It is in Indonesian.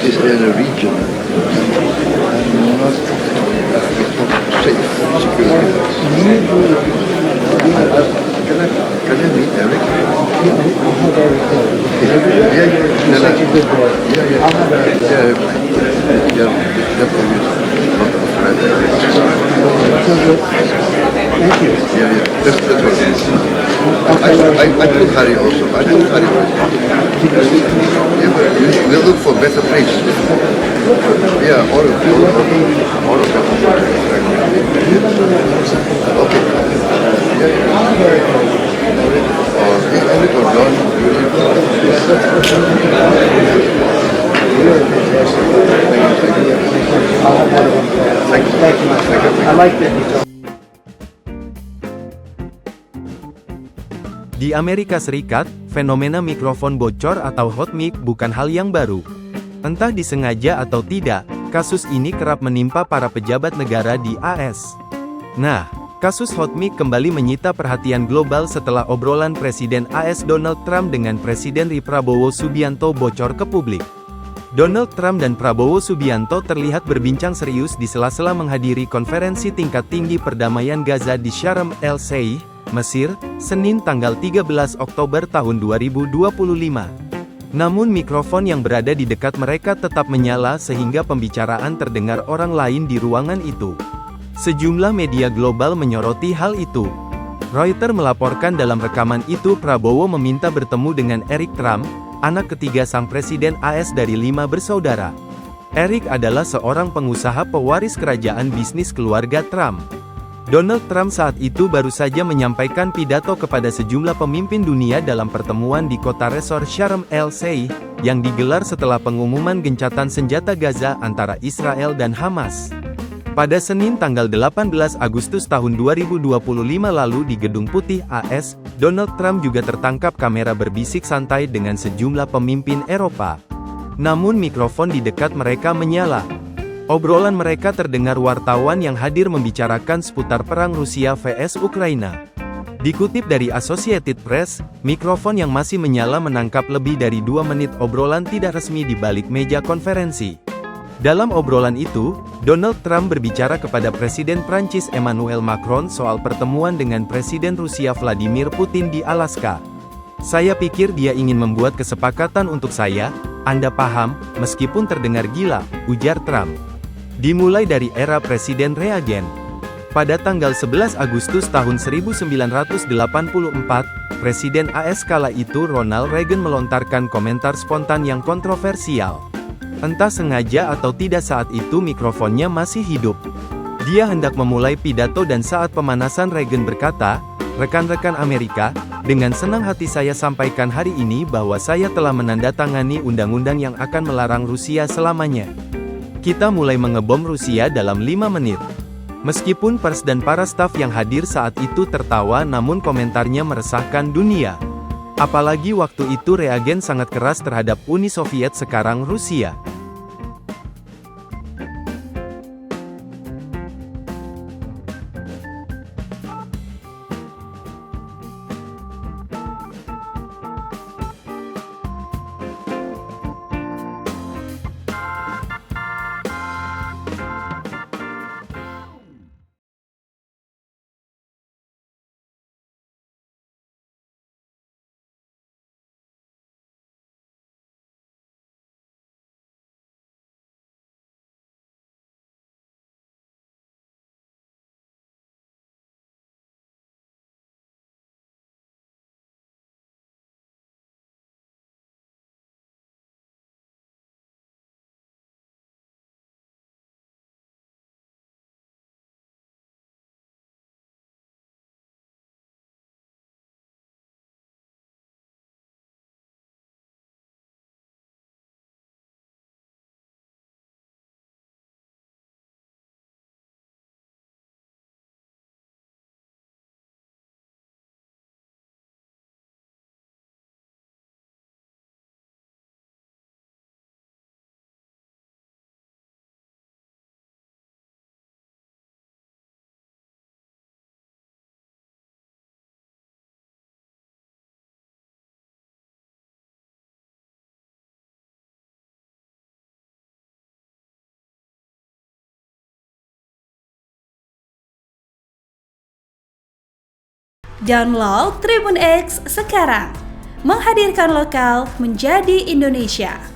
is in a region not safe security. Can I meet Eric? Yeah, that's what it is. I told Harry also. I told Harry we'll look for better place. Yeah, all of them. Okay. Or Eric or John. I like that. Di Amerika Serikat, fenomena mikrofon bocor atau hot mic bukan hal yang baru. Entah disengaja atau tidak, kasus ini kerap menimpa para pejabat negara di AS. Nah, kasus hot mic kembali menyita perhatian global setelah obrolan Presiden AS Donald Trump dengan Presiden Prabowo Subianto bocor ke publik. Donald Trump dan Prabowo Subianto terlihat berbincang serius di sela-sela menghadiri konferensi tingkat tinggi perdamaian Gaza di Sharm el-Sheikh, Mesir, Senin tanggal 13 Oktober tahun 2025. Namun mikrofon yang berada di dekat mereka tetap menyala sehingga pembicaraan terdengar orang lain di ruangan itu. Sejumlah media global menyoroti hal itu. Reuters melaporkan dalam rekaman itu Prabowo meminta bertemu dengan Eric Trump, anak ketiga sang presiden AS dari 5 bersaudara. Eric adalah seorang pengusaha pewaris kerajaan bisnis keluarga Trump. Donald Trump saat itu baru saja menyampaikan pidato kepada sejumlah pemimpin dunia dalam pertemuan di kota resor Sharm el-Sheikh, yang digelar setelah pengumuman gencatan senjata Gaza antara Israel dan Hamas. Pada Senin tanggal 18 Agustus tahun 2025 lalu di Gedung Putih AS, Donald Trump juga tertangkap kamera berbisik santai dengan sejumlah pemimpin Eropa. Namun mikrofon di dekat mereka menyala. Obrolan mereka terdengar wartawan yang hadir membicarakan seputar perang Rusia vs Ukraina. Dikutip dari Associated Press, mikrofon yang masih menyala menangkap lebih dari 2 menit obrolan tidak resmi di balik meja konferensi. Dalam obrolan itu, Donald Trump berbicara kepada Presiden Prancis Emmanuel Macron soal pertemuan dengan Presiden Rusia Vladimir Putin di Alaska. "Saya pikir dia ingin membuat kesepakatan untuk saya, Anda paham, meskipun terdengar gila," ujar Trump. Dimulai dari era Presiden Reagan. Pada tanggal 11 Agustus tahun 1984, Presiden AS kala itu Ronald Reagan melontarkan komentar spontan yang kontroversial. Entah sengaja atau tidak saat itu mikrofonnya masih hidup. Dia hendak memulai pidato dan saat pemanasan Reagan berkata, "Rekan-rekan Amerika, dengan senang hati saya sampaikan hari ini bahwa saya telah menandatangani undang-undang yang akan melarang Rusia selamanya. Kita mulai mengebom Rusia dalam 5 menit. Meskipun pers dan para staf yang hadir saat itu tertawa namun komentarnya meresahkan dunia. Apalagi waktu itu Reagan sangat keras terhadap Uni Soviet sekarang Rusia. Download Tribun X sekarang. Menghadirkan lokal menjadi Indonesia.